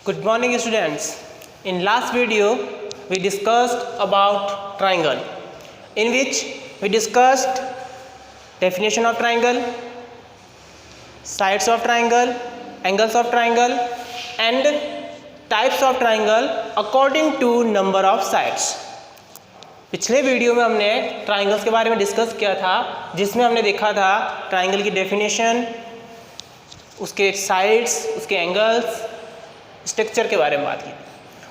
Good morning students. In last video we discussed about triangle, in which we discussed definition of triangle, sides of triangle, angles of triangle and types of triangle according to number of sides. पिछले video में हमने triangles के बारे में discuss किया था, जिसमें हमने देखा था ट्राइंगल की डेफिनेशन, उसके साइड्स, उसके एंगल्स, स्ट्रक्चर के बारे में बात की।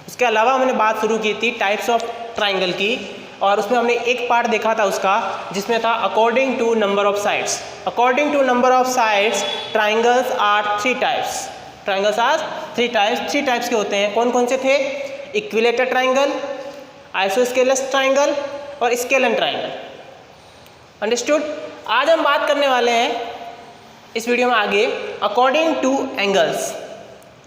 उसके अलावा हमने बात शुरू की थी टाइप्स ऑफ ट्राइंगल की, और उसमें हमने एक पार्ट देखा था उसका जिसमें था according to number of sides. According to number of sides triangles are three types. Triangles are three types. Three types के होते हैं। कौन कौन से थे? इक्विलेटर ट्राइंगल, आइसोस्केलस ट्राइंगल और स्केलन ट्राइंगल। अंडरस्टूड? आज हम बात करने वाले हैं इस वीडियो में आगे अकॉर्डिंग टू एंगल्स,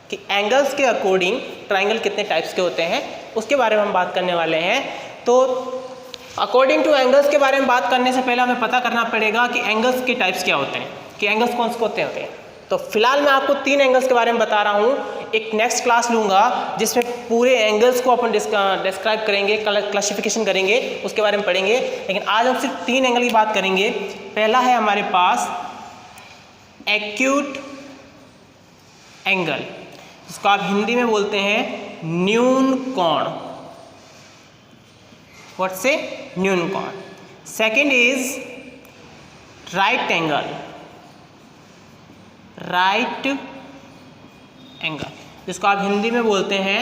कि एंगल्स के अकॉर्डिंग ट्राइंगल कितने टाइप्स के होते हैं, उसके बारे में हम बात करने वाले हैं। तो अकॉर्डिंग टू एंगल्स के बारे में बात करने से पहले हमें पता करना पड़ेगा कि एंगल्स के टाइप्स क्या होते हैं, कि एंगल्स कौन से होते हैं। तो फिलहाल मैं आपको तीन एंगल्स के बारे में बता रहा हूँ। एक नेक्स्ट क्लास लूँगा जिसमें पूरे एंगल्स को अपन डिस्क्राइब करेंगे, क्लासिफिकेशन करेंगे, उसके बारे में पढ़ेंगे। लेकिन आज हम सिर्फ तीन एंगल की बात करेंगे। पहला है हमारे पास एक्यूट एंगल, जिसको आप हिंदी में बोलते हैं न्यून कोण। व्हाट से? न्यून कोण। Second is right angle, right angle, जिसको आप हिंदी में बोलते हैं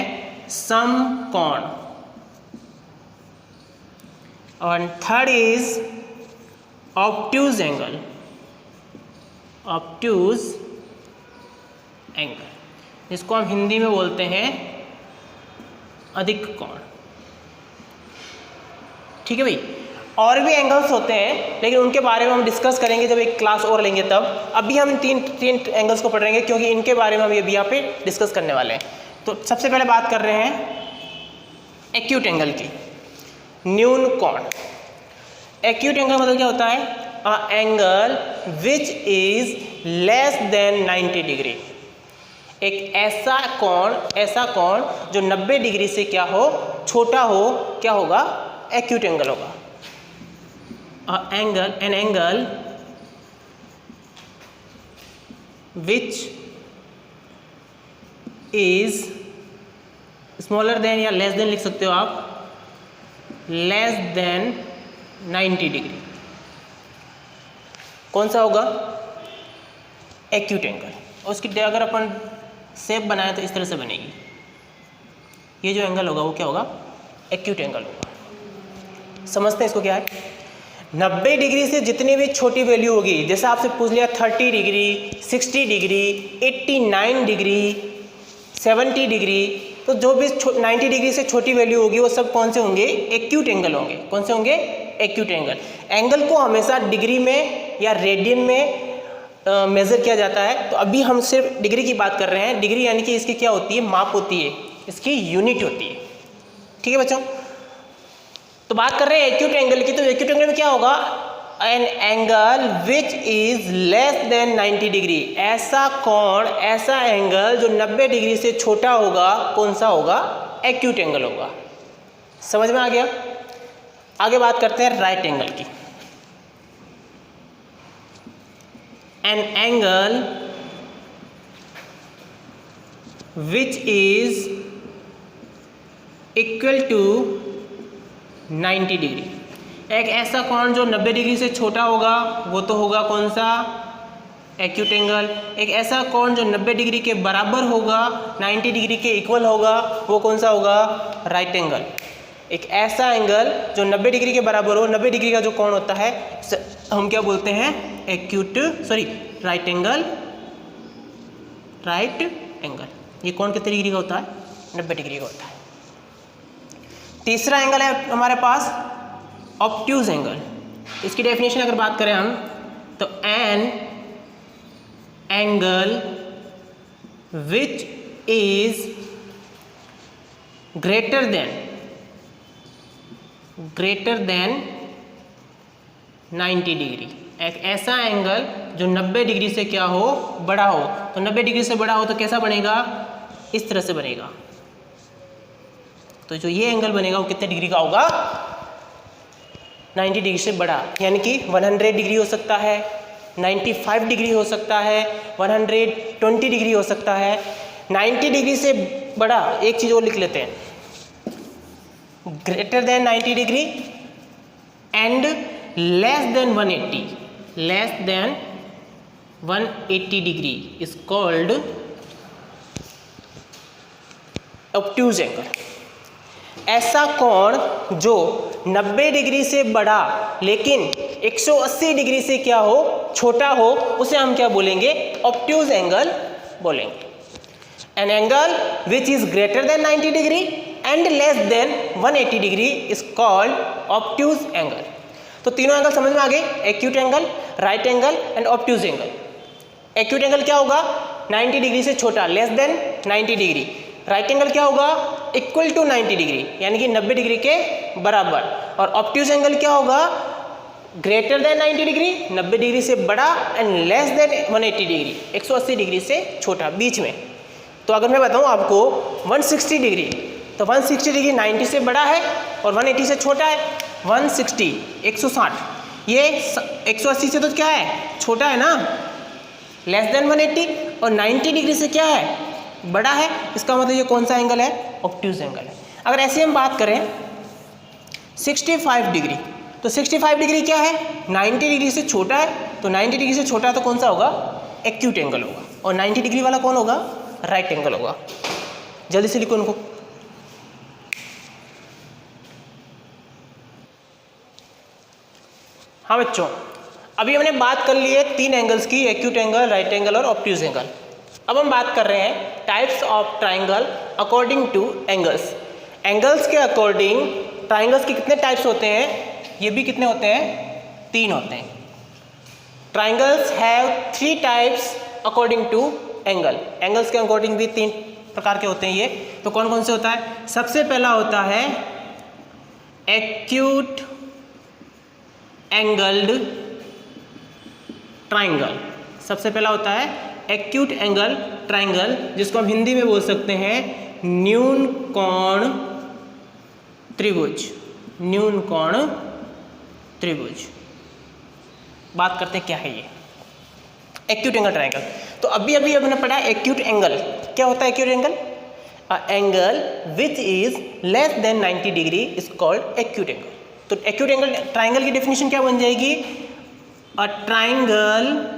समकोण। और third is obtuse angle, obtuse angle, जिसको हम हिंदी में बोलते हैं अधिक कोण। ठीक है भाई। और भी एंगल्स होते हैं, लेकिन उनके बारे में हम डिस्कस करेंगे जब एक क्लास और लेंगे तब। अभी हम तीन एंगल्स को पढ़ेंगे, क्योंकि इनके बारे में हम अभी यहाँ पे डिस्कस करने वाले हैं। तो सबसे पहले बात कर रहे हैं एक्यूट एंगल की, न्यून कोण। एक्यूट एंगल मतलब क्या होता है? A angle which is less than 90 degree. एक ऐसा कोण जो 90 डिग्री से क्या हो, छोटा हो, क्या होगा? एक्यूट एंगल होगा। an angle which is smaller than या less than लिख सकते हो आप, less than 90 डिग्री। कौन सा होगा? Acute angle. और उसकी अगर अपन शेप बनाए तो इस तरह से बनेगी। ये जो एंगल होगा वो क्या होगा? एक्यूट एंगल होगा। समझते हैं इसको क्या है? 90 डिग्री से जितनी भी छोटी वैल्यू होगी, जैसे आपसे पूछ लिया 30 डिग्री, 60 डिग्री, 89 डिग्री, 70 डिग्री, तो जो भी 90 डिग्री से छोटी वैल्यू होगी वो सब कौन से होंगे? एक्यूट एंगल होंगे। कौन से होंगे? Acute angle. एंगल को हमेशा डिग्री में या रेडियन में मेज़र किया जाता है। तो अभी हम सिर्फ डिग्री की बात कर रहे हैं। डिग्री यानी कि इसकी क्या होती है? माप होती है, इसकी यूनिट होती है। ठीक है बच्चों? तो बात कर रहे हैं एक्यूट एंगल की। तो एक्यूट एंगल में क्या होगा? N angle which is less than 90 degree. ऐसा कोण, ऐसा एंगल जो 90 डिग्री से छोटा होगा, कौन सा होगा? एक्यूट एंगल होगा। समझ में आ गया? आगे बात करते हैं राइट एंगल की। An angle which is equal to 90 degree. एक ऐसा कोण जो 90 डिग्री से छोटा होगा, वो तो होगा कौन सा? Acute angle. एक ऐसा कोण जो 90 डिग्री के बराबर होगा, 90 डिग्री के इक्वल होगा, वो कौन सा होगा? Right angle. एक ऐसा एंगल जो 90 डिग्री के बराबर हो, 90 डिग्री का जो कोण होता है हम क्या बोलते हैं? Right angle. राइट एंगल ये कोण कितने डिग्री का होता है? 90 डिग्री का होता है। तीसरा एंगल है हमारे पास ऑब्ट्यूज एंगल। इसकी डेफिनेशन अगर बात करें हम, तो N angle which is greater than 90 degree. एक ऐसा एंगल जो 90 डिग्री से क्या हो? बड़ा हो। तो 90 डिग्री से बड़ा हो तो कैसा बनेगा? इस तरह से बनेगा। तो जो ये एंगल बनेगा वो कितने डिग्री का होगा? 90 डिग्री से बड़ा, यानी कि 100 डिग्री हो सकता है, 95 डिग्री हो सकता है, 120 डिग्री हो सकता है। 90 डिग्री से बड़ा, एक चीज़ और लिख लेते हैं, greater than 90 degree and less than 180, less than 180 degree is called obtuse angle. ऐसा कोण जो 90 डिग्री से बड़ा लेकिन 180 डिग्री से क्या हो, छोटा हो, उसे हम क्या बोलेंगे? ऑब्ट्यूज एंगल बोलेंगे। N angle which is greater than 90 degree and less than 180 degree is called obtuse angle. तो तीनों एंगल समझ में आ गए, acute angle, right angle and obtuse angle. Acute angle क्या होगा? 90 डिग्री से छोटा, less than 90 degree. Right angle क्या होगा? इक्वल टू 90 डिग्री, यानी कि 90 डिग्री के बराबर। और ऑब्ट्यूज एंगल क्या होगा? ग्रेटर देन 90 डिग्री, 90 डिग्री से बड़ा, and less than 180 degree, 180 degree से छोटा, बीच में। तो अगर मैं बताऊं आपको 160 डिग्री, तो 160 डिग्री 90 से बड़ा है और 180 से छोटा है। 160 160, ये 180 से तो क्या है? छोटा है ना, लेस देन 180, और 90 डिग्री से क्या है? बड़ा है। इसका मतलब ये कौन सा एंगल है? ऑब्ट्यूज एंगल है। अगर ऐसे हम बात करें 65 डिग्री, तो 65 डिग्री क्या है? 90 डिग्री से छोटा है, तो 90 डिग्री से छोटा तो कौन सा होगा? एक्यूट एंगल होगा। और 90 डिग्री वाला कौन होगा? राइट एंगल होगा। जल्दी से लिखो उनको। हाँ बच्चों, अभी हमने बात कर ली है तीन एंगल्स की, एक्यूट एंगल, राइट एंगल और ऑब्ट्यूज एंगल। अब हम बात कर रहे हैं types of triangle according two angles. Angles के अकॉर्डिंग ट्राइंगल्स के कितने टाइप्स होते हैं? ये भी कितने होते हैं? 3 होते हैं। Triangles have 3 types according to angle. Angles के अकॉर्डिंग भी 3 प्रकार के होते हैं ये। तो कौन कौन से होता है? सबसे पहला होता है एक्यूट एंगल्ड ट्राइंगल। सबसे पहला होता है एक्यूट एंगल ट्राइंगल, जिसको हम हिंदी में बोल सकते हैं न्यून कोण त्रिभुज। न्यून कोण त्रिभुज। बात करते हैं क्या है ये एक्यूट एंगल ट्राइंगल। तो अभी हमने पढ़ा एक्यूट एंगल। क्या होता है acute angle? A angle which is less than 90 degree is called acute angle. तो एक्यूट एंगल ट्राइंगल की डेफिनेशन क्या बन जाएगी? A triangle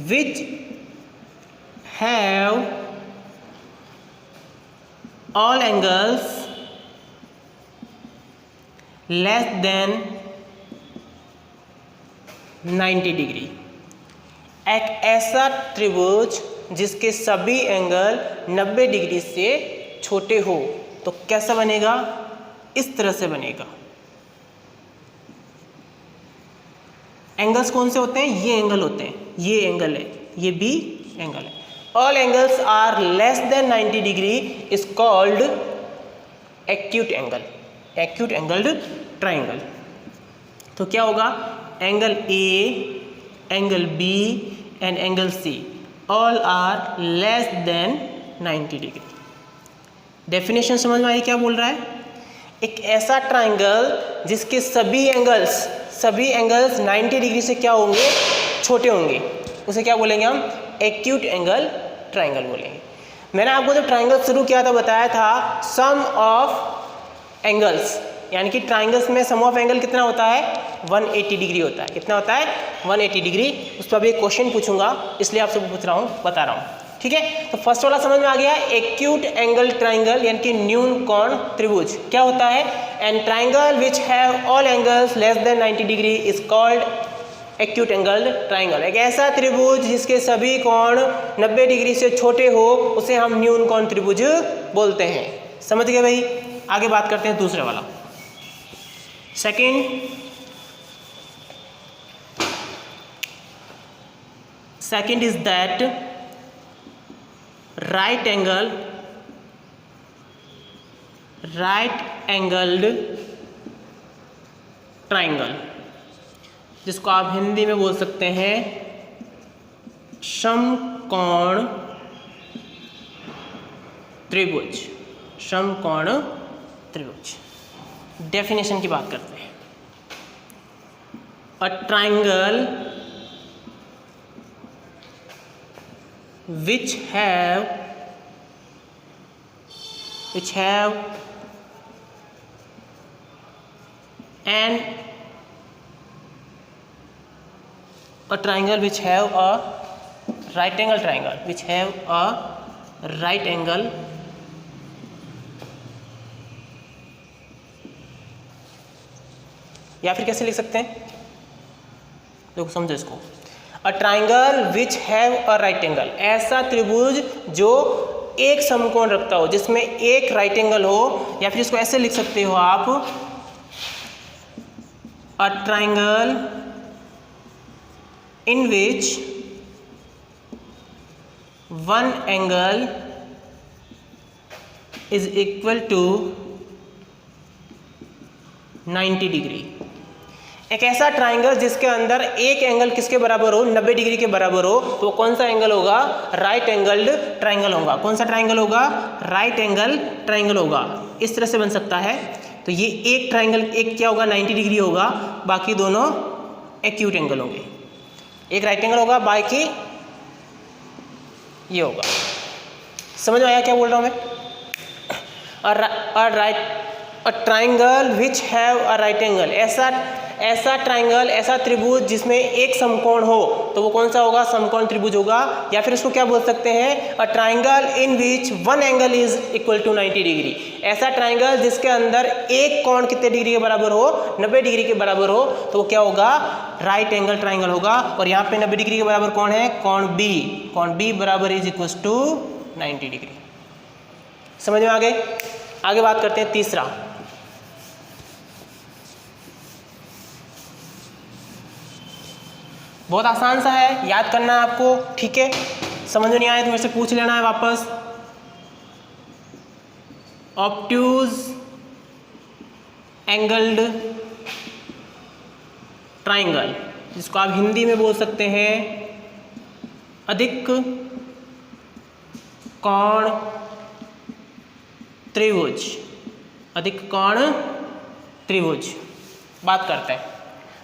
which have all angles less than 90 degree. एक ऐसा त्रिभुज जिसके सभी एंगल 90 डिग्री से छोटे हो। तो कैसा बनेगा? इस तरह से बनेगा। एंगल्स कौन से होते हैं? ये एंगल होते हैं, ये एंगल है, ये भी एंगल है। All angles are less than 90 degree is called acute angle, acute angled triangle. तो क्या होगा? Angle A, angle B and angle C all are less than 90 degree. Definition समझ में आई क्या बोल रहा है? एक ऐसा ट्राइंगल जिसके सभी एंगल्स 90 डिग्री से क्या होंगे? छोटे होंगे, उसे क्या बोलेंगे हम? एक्यूट एंगल ट्राइंगल बोलेंगे। मैंने आपको जब ट्राइंगल शुरू किया था बताया था सम ऑफ एंगल्स, यानी कि ट्राइंगल्स में सम ऑफ एंगल कितना होता है? 180 डिग्री होता है। कितना होता है? 180 डिग्री। उस पर भी एक क्वेश्चन पूछूंगा, इसलिए आपसे पूछ रहा हूँ, बता रहा हूँ। ठीक है, तो फर्स्ट वाला समझ में आ गया, एक्यूट एंगल ट्राइंगल यानी कि न्यून कोण त्रिभुज क्या होता है? And triangle which have all angles less than 90 degree is called acute angle triangle. एक ऐसा त्रिभुज जिसके सभी कोण 90 डिग्री से छोटे हो उसे हम न्यून कोण त्रिभुज बोलते हैं। समझ गए भाई? आगे बात करते हैं दूसरे वाला। Second is that right angled triangle, जिसको आप हिंदी में बोल सकते हैं समकोण त्रिभुज, समकोण त्रिभुज। डेफिनेशन की बात करते हैं। A triangle which have an a triangle which have a right angle triangle, which have a right angle या फिर कैसे लिख सकते हैं, देखो समझो इसको। A triangle which have a right angle, ऐसा त्रिभुज जो एक समकोण रखता हो, जिसमें एक राइट एंगल हो, या फिर इसको ऐसे लिख सकते हो आप, a triangle in which one angle is equal to 90 degree. एक ऐसा ट्राइंगल जिसके अंदर एक एंगल किसके बराबर हो, 90 डिग्री के बराबर हो, तो कौन सा एंगल होगा, राइट एंगल्ड ट्राइंगल होगा। कौन सा ट्राइंगल होगा, राइट एंगल ट्राइंगल होगा। इस तरह से बन सकता है। तो ये एक ट्राइंगल, एक क्या होगा, 90 डिग्री होगा, बाकी दोनों एक्यूट एंगल होंगे। एक राइट एंगल होगा, बाकी ये होगा। समझ में आया क्या बोल रहा हूँ मैं? A triangle which have a right angle, ऐसा ट्राइंगल, ऐसा त्रिभुज जिसमें एक समकोण हो, तो वो कौन सा होगा, समकोण त्रिभुज होगा। या फिर इसको क्या बोल सकते हैं, a triangle in which one angle is equal to 90 degree. ऐसा ट्राइंगल जिसके अंदर एक कोण कितने डिग्री के बराबर हो, 90 डिग्री के बराबर हो, तो वो क्या होगा, राइट एंगल ट्राइंगल होगा। और यहाँ पे 90 डिग्री के बराबर कौन है, कोण बी। कोण बी बराबर इज इक्वल टू 90 डिग्री। समझ में आगे बात करते हैं तीसरा। बहुत आसान सा है, याद करना है आपको, ठीक है। समझ में नहीं आया तो मेरे से पूछ लेना है वापस। ऑब्ट्यूज एंगल्ड ट्राइंगल, जिसको आप हिंदी में बोल सकते हैं अधिक कोण त्रिभुज, अधिक कोण त्रिभुज। बात करते हैं,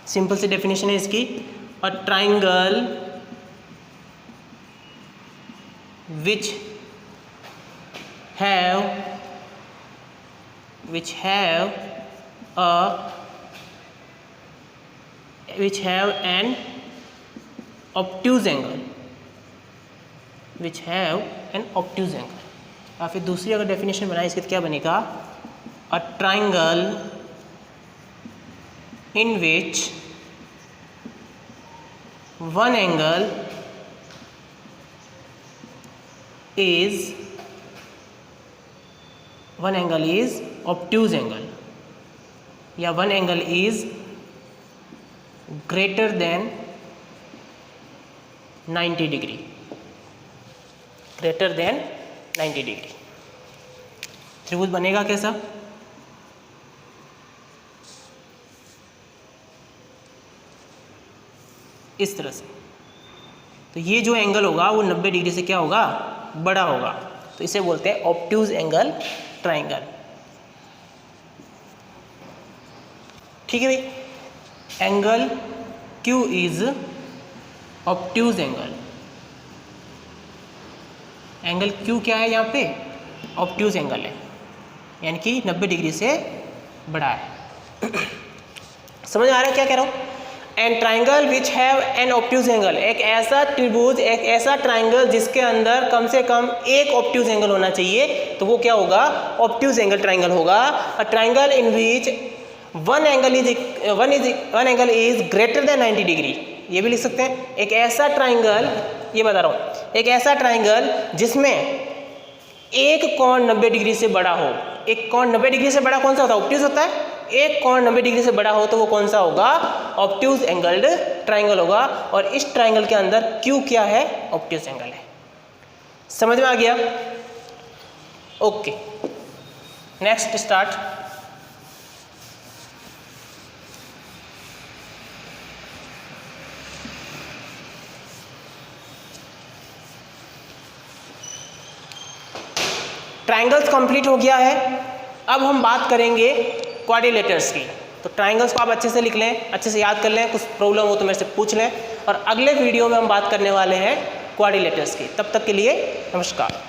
सिंपल सी डेफिनेशन है इसकी। A triangle which have an obtuse angle, या फिर दूसरी अगर डेफिनेशन बनाए इसकी तो क्या बनेगा, अ triangle in which one angle is obtuse angle, या one angle is greater than 90 degree, greater than 90 degree। त्रिभुज बनेगा कैसा, इस तरह से। तो ये जो एंगल होगा वो 90 डिग्री से क्या होगा, बड़ा होगा, तो इसे बोलते हैं ऑब्ट्यूज एंगल ट्राइंगल। ठीक है भाई। Angle Q is obtuse angle. Angle Q क्या है यहाँ पे, ऑब्ट्यूज एंगल है, यानी कि 90 डिग्री से बड़ा है। समझ आ रहा है क्या कह रहा हूँ। And triangle which have an obtuse angle, एक ऐसा त्रिभुज, एक ऐसा ट्राइंगल जिसके अंदर कम से कम एक ऑब्ट्यूज एंगल होना चाहिए, तो वो क्या होगा, ऑब्ट्यूज एंगल ट्राइंगल होगा। अ triangle in which one angle is greater than 90 degree, ये भी लिख सकते हैं। एक ऐसा ट्राइंगल, ये बता रहा हूँ, एक ऐसा ट्राइंगल जिसमें एक कोण 90 डिग्री से बड़ा हो। एक कोण 90 डिग्री से बड़ा कौन सा होता है, ऑब्ट्यूज होता है। एक कोण 90 डिग्री से बड़ा हो तो वो कौन सा होगा, ऑब्ट्यूज एंगल्ड ट्राइंगल होगा। और इस ट्राइंगल के अंदर Q क्या है, ऑब्ट्यूज एंगल है। समझ में आ गया, okay. Next start. Triangles complete हो गया है। अब हम बात करेंगे क्वाड्रिलेटर्स की। तो ट्राइंगल्स को आप अच्छे से लिख लें, अच्छे से याद कर लें, कुछ प्रॉब्लम हो तो मेरे से पूछ लें। और अगले वीडियो में हम बात करने वाले हैं क्वाड्रिलेटर्स की। तब तक के लिए नमस्कार।